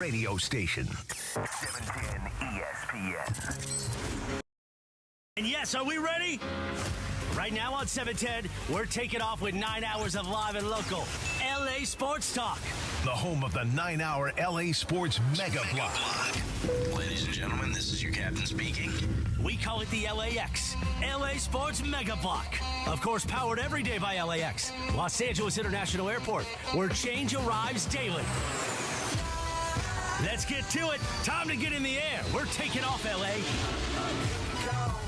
Radio station, 710 ESPN. And yes, are we ready? Right now on 710, we're taking off with 9 hours of live and local LA Sports Talk. The home of the 9-hour LA Sports Mega Block. Ladies and gentlemen, this is your captain speaking. We call it the LAX, LA Sports Mega Block. Of course, powered every day by LAX, Los Angeles International Airport, where change arrives daily. Let's get to it. Time to get in the air. We're taking off, LA.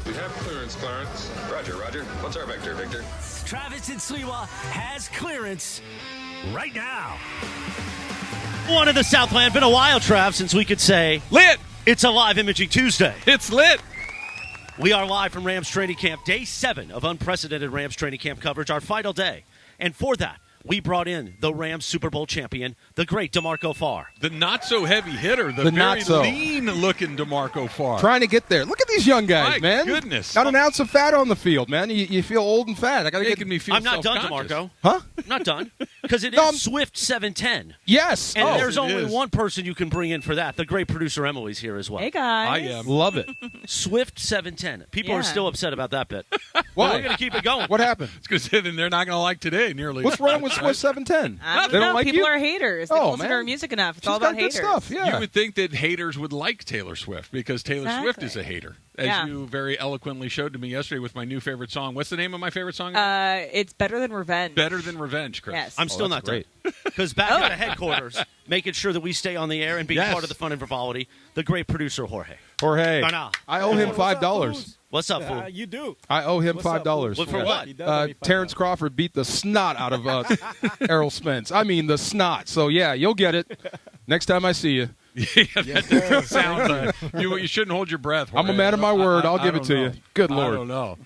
We have clearance, Clarence. Roger. What's our vector, Victor? Travis and Sliwa has clearance right now. One of the Southland. Been a while, Trav, since we could say Lit! It's a live Imaging Tuesday. It's lit! We are live from Rams training camp, day 7 of unprecedented Rams training camp coverage, our final day. And for that, we brought in the Rams Super Bowl champion, the great DeMarco Farr. The not-so-heavy hitter, the very lean-looking DeMarco Farr. Trying to get there. Look at these young guys, My man. goodness. Not an ounce of fat on the field, man. You feel old and fat. I gotta Making me feel I'm not done, self-conscious. DeMarco. Huh? I'm not done. Because it is No, Swift 710. Yes. And Oh, there's it only is. one person you can bring in for that. The great producer Emily's here as well. Hey, guys. I am. love it. Swift 710. People are Yeah. still upset about that bit. Why? We're going to keep it going. What happened? It's because then they're not going to like today nearly. What's wrong with Swiss 710? I don't They know. don't like People you? are haters. They Oh, don't listen to man. her music enough. It's She's all got about good haters. stuff. Yeah. You would think that haters would like Taylor Swift because Taylor Swift is a hater, as Yeah. you very eloquently showed to me yesterday with my new favorite song. What's the name of my favorite song? It's better than revenge. Better Than Revenge, Chris. Yes. I'm still that's not great. done. Because back at the headquarters, making sure that we stay on the air and being Yes. part of the fun and frivolity, the great producer Jorge. Jorge, No. I owe him $5. What's up, fool? You do. I owe him What's up, $5. What, for Yeah. what? He does owe me $5. Terrence Crawford beat the snot out of Errol Spence. I mean, the snot. So, yeah, you'll get it next time I see you. That doesn't sound you shouldn't hold your breath. I'm a Jorge. man of my word. I'll I give it don't to know. you. Good I Lord. don't know.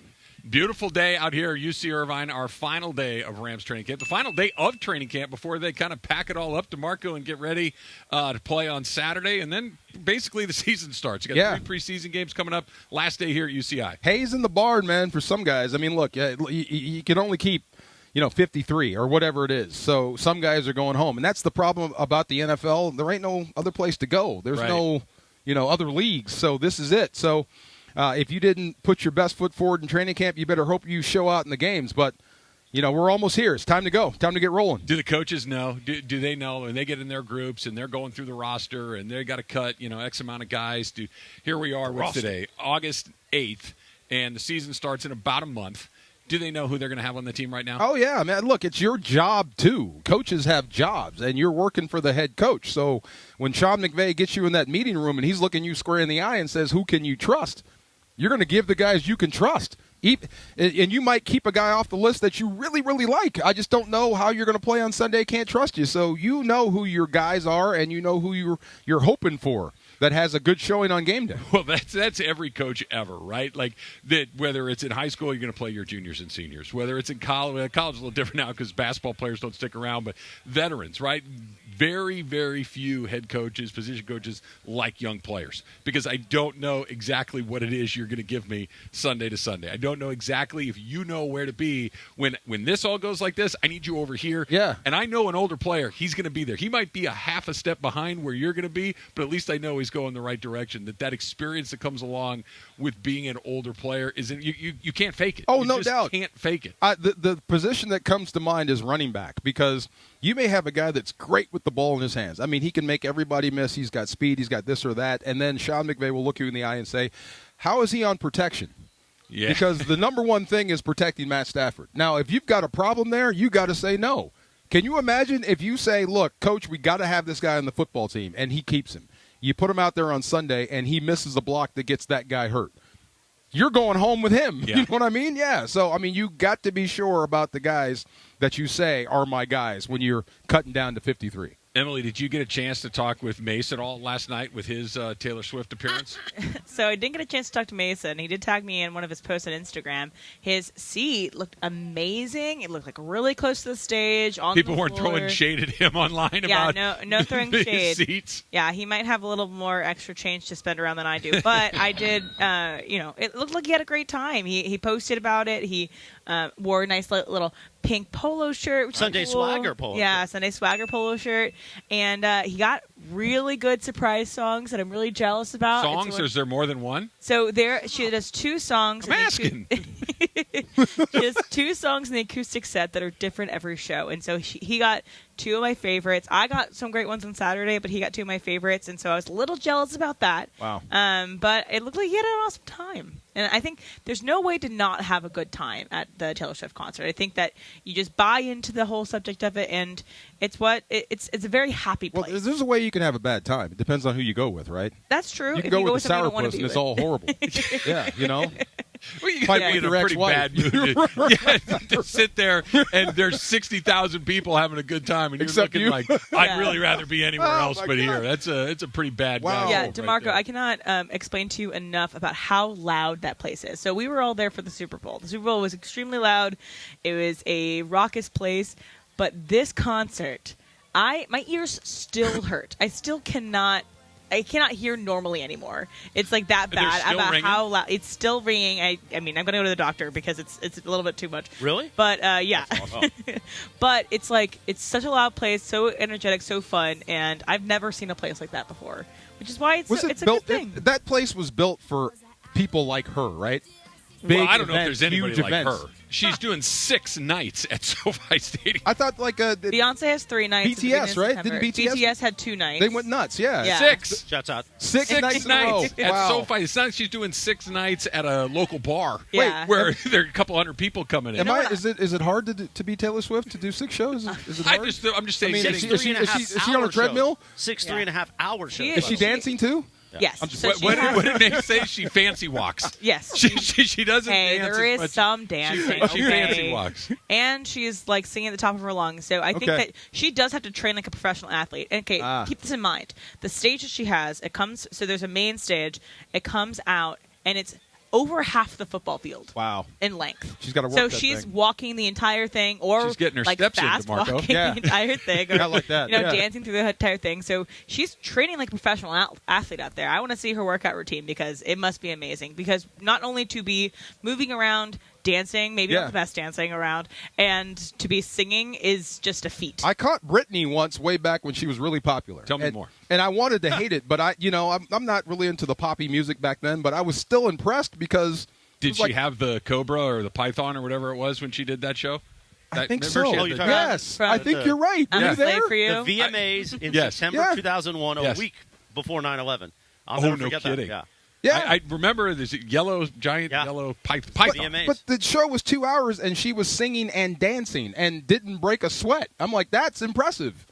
Beautiful day out here at UC Irvine, our final day of Rams training camp. The final day of training camp before they kind of pack it all up to Marco and get ready to play on Saturday. And then basically the season starts. You got 3 preseason games coming up. Last day here at UCI. Hayes in the barn, man, for some guys. I mean, look, you can only keep 53 or whatever it is. So some guys are going home. And that's the problem about the NFL. There ain't no other place to go. There's Right. no, other leagues. So this is it. So if you didn't put your best foot forward in training camp, you better hope you show out in the games. But, we're almost here. It's time to go. Time to get rolling. Do the coaches know? Do they know? When they get in their groups and they're going through the roster and they got to cut, X amount of guys. Here we are with today, August 8th, and the season starts in about a month. Do they know who they're going to have on the team right now? Oh, yeah, man. Look, it's your job, too. Coaches have jobs, and you're working for the head coach. So when Sean McVay gets you in that meeting room and he's looking you square in the eye and says, who can you trust? You're going to give the guys you can trust. And you might keep a guy off the list that you really, really like. I just don't know how you're going to play on Sunday. Can't trust you. So you know who your guys are, and you know who you're hoping for that has a good showing on game day. Well, that's every coach ever, right? Like that. Whether it's in high school, you're going to play your juniors and seniors. Whether it's in college, college is a little different now because basketball players don't stick around. But veterans, right? Very, very few head coaches, position coaches like young players because I don't know exactly what it is you're going to give me Sunday to Sunday. I don't know exactly if you know where to be when this all goes like this. I need you over here. Yeah. And I know an older player. He's going to be there. He might be a half a step behind where you're going to be, but at least I know he's going the right direction. That experience that comes along with being an older player isn't you can't fake it. Oh, You no just doubt. Can't fake it. The position that comes to mind is running back because you may have a guy that's great with the ball in his hands. I mean, he can make everybody miss. He's got speed. He's got this or that. And then Sean McVay will look you in the eye and say, how is he on protection? Yeah. Because the number one thing is protecting Matt Stafford. Now, if you've got a problem there, you got to say no. Can you imagine if you say, look, coach, we got to have this guy on the football team, and he keeps him. You put him out there on Sunday, and he misses a block that gets that guy hurt. You're going home with him. Yeah. You know what I mean? Yeah. So, I mean, you got to be sure about the guys that you say are my guys when you're cutting down to 53. Emily, did you get a chance to talk with Mace at all last night with his Taylor Swift appearance? So I didn't get a chance to talk to Mason. He did tag me in one of his posts on Instagram. His seat looked amazing. It looked like really close to the stage. People weren't throwing shade at him online about no throwing his shade. seats. Yeah, he might have a little more extra change to spend around than I do. But I did, it looked like he had a great time. He posted about it. He wore a nice little pink polo shirt. Sunday cool. swagger polo Yeah, shirt. Sunday swagger polo shirt. and he got really good surprise songs that I'm really jealous about. Songs? Or is there more than one? So she does 2 songs. I'm asking. She has 2 songs in the acoustic set that are different every show, and so he got 2 of my favorites. I got some great ones on Saturday, but he got 2 of my favorites, and so I was a little jealous about that. Wow. But it looked like he had an awesome time. And I think there's no way to not have a good time at the Taylor Swift concert. I think that you just buy into the whole subject of it, and it's a very happy place. Well, there's a way you can have a bad time. It depends on who you go with, right? That's true. You can If go you with the somebody you don't wanna sourpuss, be and it's with. all horrible. Yeah, you know? Well, you Fight got to be with in a your pretty ex-wife. bad mood to sit there and there's 60,000 people having a good time, and you're Except looking you. like, I'd really rather be anywhere Oh, else my but God. here. It's a pretty bad Wow. guy. Yeah, right DeMarco, there. I cannot explain to you enough about how loud that place is. So we were all there for the Super Bowl. The Super Bowl was extremely loud. It was a raucous place. But this concert, my ears still hurt. I cannot hear normally anymore. It's like that They're bad still about ringing? how loud. It's still ringing. I mean, I'm going to go to the doctor because it's a little bit too much. Really? But yeah. But it's such a loud place, so energetic, so fun, and I've never seen a place like that before. Which is why it's a built? good thing. That place was built for people like her, right? Well, I don't know if events, there's anybody huge like events. her. She's doing 6 nights at SoFi Stadium. I thought Beyonce has 3 nights. at the beginning BTS, of right? September. Didn't BTS BTS had 2 nights. they went nuts. Yeah. Yeah. 6. Shouts out. Six 6 nights in a row. nights at Wow. SoFi. It's not like she's doing 6 nights at a local bar. Yeah. Where there are a couple hundred people coming in. Is it hard to be Taylor Swift to do 6 shows? Is it hard? I'm just saying. I mean, getting- is she on a treadmill? 6 Yeah. 3.5 hour shows. She Is she dancing too? Yes. I'm just- So what, she has- what did they say? She fancy walks. Yes. She doesn't Hey, dance there as is much. some dancing. She okay? fancy walks. And she's singing at the top of her lungs. So I think Okay. that she does have to train like a professional athlete. And keep this in mind. The stage that she has, so there's a main stage. It comes out and it's over half the football field. Wow. In length. She's gotta work So that she's thing. walking the entire thing, or She's getting her steps in, fast DeMarco. walking Yeah. the entire thing, or Yeah, like that, yeah. dancing through the entire thing. So she's training like a professional athlete out there. I want to see her workout routine because it must be amazing. Because not only to be moving around, dancing, maybe Yeah. not the best dancing around, and to be singing is just a feat. I caught Britney once way back when she was really popular. Tell me more. And I wanted to hate it, but I'm not really into the poppy music back then, but I was still impressed because Did it was she like- have the cobra or the python or whatever it was when she did that show? I think remember so. she had you're the- talking about- Yes, From I think the- you're right. I'm Were a you slave there? for you. The VMAs in Yes. September Yeah. 2001, Yes. a week before 9/11. I'll Oh, never no forget kidding. that. Yeah. I remember this giant Yeah. yellow python. VMAs. But the show was 2 hours, and she was singing and dancing and didn't break a sweat. I'm like, that's impressive.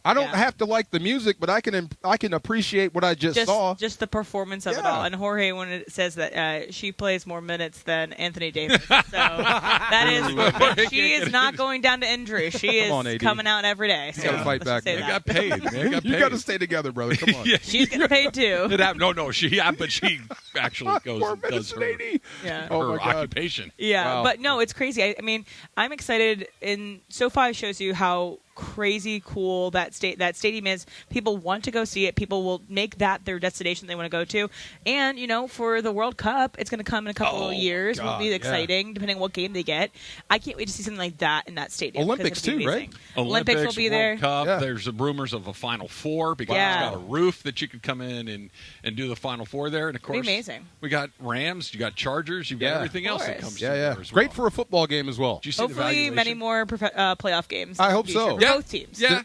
I don't Yeah. have to like the music, but I can appreciate what I just saw. Just the performance of it Yeah. all. And Jorge, when it says that she plays more minutes than Anthony Davis, so that is she is not going down to injury. She is on, AD. coming out every day. So gotta fight let's back, just say man. They that. got paid. Man. They got You paid. got to stay together, brother. Come on. Yeah. She's getting paid too. It happened. No, but she actually goes 4 and does minutes her, and 80. Yeah. Oh, her my God. occupation. Yeah, Wow. but no, it's crazy. I mean, I'm excited. And SoFi shows you how crazy cool that stadium is. People want to go see it. People will make that their destination they want to go to. And for the World Cup, it's going to come in a couple of years. It'll God, be yeah. exciting depending on what game they get. I can't wait to see something like that in that stadium. 'cause Olympics it'll be too, right? amazing. Olympics will be World there. Cup. Yeah. There's rumors of a Final Four because Yeah. it's got a roof that you could come in and do the Final Four there. And of It'll be course, amazing. we got Rams, you got Chargers, you've got Yeah. everything else that Of comes. course. Yeah, through yeah. there as Great well. for a football game as well. Did you see the Hopefully, valuation? many more playoff games. I in the hope so. future for Yeah. both teams. Yeah.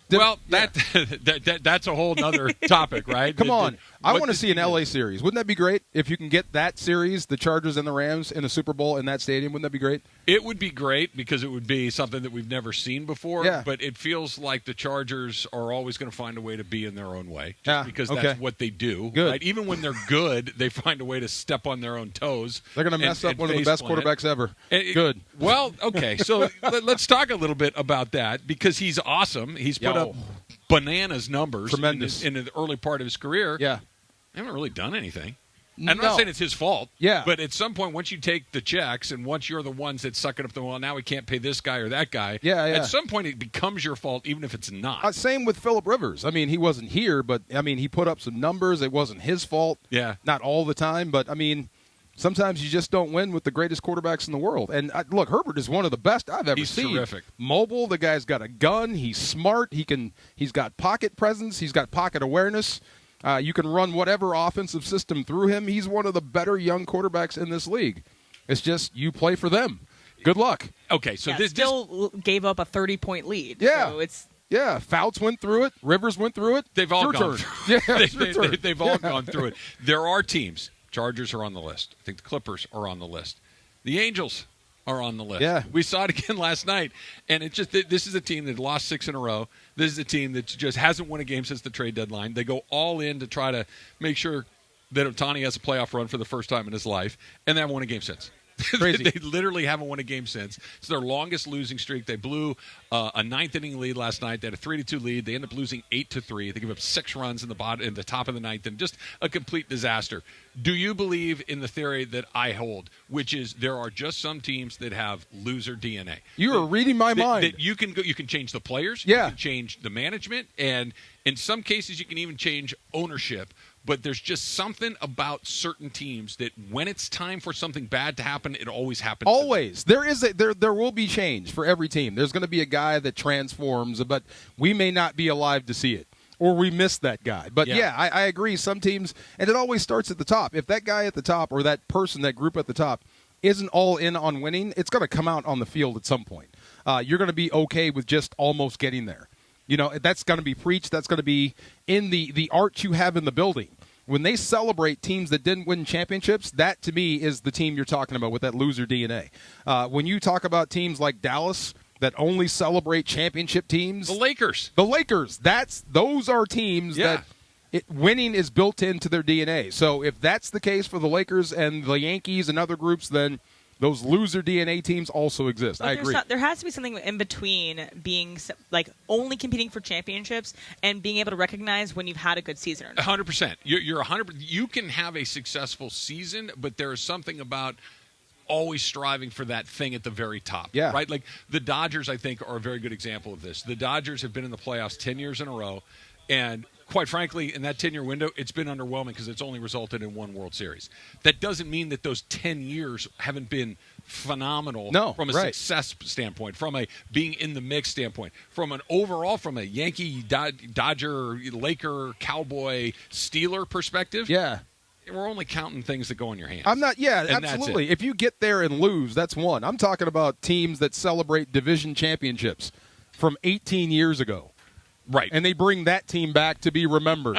Well, that's a whole other topic, right? Come on. I What want to does see he an do? LA series. Wouldn't that be great if you can get that series, the Chargers and the Rams, in the Super Bowl in that stadium? Wouldn't that be great? It would be great because it would be something that we've never seen before. Yeah. But it feels like the Chargers are always going to find a way to be in their own way, just Yeah, because okay. that's what they do. Good. Right? Even when they're good, they find a way to step on their own toes. They're going to and- mess up and one of the face best plant. quarterbacks ever. And Good. Well, okay. So let's talk a little bit about that because he's awesome. He's put Yo. up bananas numbers Tremendous. in the early part of his career. Yeah. They haven't really done anything. I'm No. not saying it's his fault. Yeah. But at some point, once you take the checks and once you're the ones that suck it up, well, now we can't pay this guy or that guy. Yeah, yeah. At some point, it becomes your fault, even if it's not. Same with Phillip Rivers. I mean, he wasn't here, but, I mean, he put up some numbers. It wasn't his fault. Yeah. Not all the time, but, I mean, Sometimes you just don't win with the greatest quarterbacks in the world. And look, Herbert is one of the best I've ever seen. He's terrific. Mobile. The guy's got a gun. He's smart. He's got pocket presence. He's got pocket awareness. You can run whatever offensive system through him. He's one of the better young quarterbacks in this league. It's just you play for them. Good luck. Okay, so this still gave up a 30-point lead. Yeah. So it's Yeah, Fouts went through it. Rivers went through it. They've all gone through it. Yeah, they've all gone through it. There are teams. Chargers are on the list. I think the Clippers are on the list. The Angels are on the list. Yeah. We saw it again last night. And it's just this is a team that lost 6 in a row. This is a team that just hasn't won a game since the trade deadline. They go all in to try to make sure that Ohtani has a playoff run for the first time in his life, and they haven't won a game since. Crazy. They literally haven't won a game since. It's their longest losing streak. They blew a ninth-inning lead last night. They had a 3-2 lead. They ended up losing 8-3. They gave up 6 runs in the top of the ninth, and just a complete disaster. Do you believe in the theory that I hold, which is there are just some teams that have loser DNA? You are reading my mind. That you can change the players. Yeah. You can change the management, and in some cases you can even change ownership. But there's just something about certain teams that when it's time for something bad to happen, it always happens. Always. There will be change for every team. There's going to be a guy that transforms, but we may not be alive to see it. Or we missed that guy. But, yeah, I agree. Some teams, and it always starts at the top. If that guy at the top or that person, that group at the top, isn't all in on winning, it's going to come out on the field at some point. You're going to be okay with just almost getting there. You know, that's going to be preached. That's going to be in the art you have in the building. When they celebrate teams that didn't win championships, that to me is the team you're talking about with that loser DNA. When you talk about teams like Dallas that only celebrate championship teams, The Lakers, those are teams that winning is built into their DNA. So if that's the case for the Lakers and the Yankees and other groups, then those loser DNA teams also exist. But I agree. There has to be something in between being like only competing for championships and being able to recognize when you've had a good season or not. 100%. You're 100%. You can have a successful season, but there is something about always striving for that thing at the very top. Yeah. Right? Like the Dodgers, I think, are a very good example of this. The Dodgers have been in the playoffs 10 years in a row, and quite frankly, in that 10-year window, it's been underwhelming because it's only resulted in one World Series. That doesn't mean that those 10 years haven't been phenomenal from a success standpoint, from a being in the mix standpoint, from an overall, from a Yankee, Dodger, Laker, Cowboy, Steeler perspective. Yeah. We're only counting things that go in your hands. I'm not, absolutely. If you get there and lose, that's one. I'm talking about teams that celebrate division championships from 18 years ago. Right. And they bring that team back to be remembered.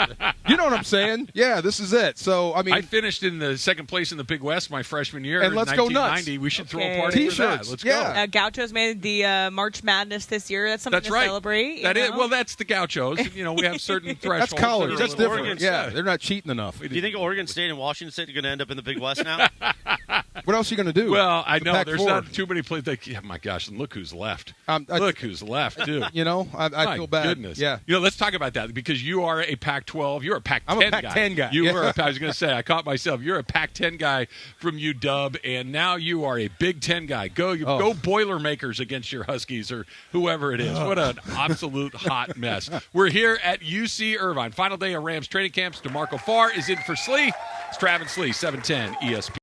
You know what I'm saying? Yeah, this is it. So, I mean, I finished in the second place in the Big West my freshman year. And let's go nuts. We should throw a party for that. Let's go. Gauchos made the March Madness this year. That's something to celebrate. That is. Well, that's the Gauchos. You know, we have certain thresholds. That's college. That's different. Oregon Yeah, they're not cheating enough. Do you think Oregon State and Washington State are going to end up in the Big West now? What else are you going to do? Well, I know there's Pac-4. not too many places. Oh my gosh! And look who's left. Look who's left, dude. You know, I feel bad. Goodness. Yeah. You know, let's talk about that because you are a Pac-12. You're a Pac-10 guy. I'm a Pac-10 guy. You were. I was going to say. I caught myself. You're a Pac-10 guy from UW, and now you are a Big Ten guy. Go Boilermakers against your Huskies or whoever it is. What an absolute hot mess. We're here at UC Irvine. Final day of Rams training camps. DeMarco Farr is in for Slee. It's Travis Slee, 710 ESPN.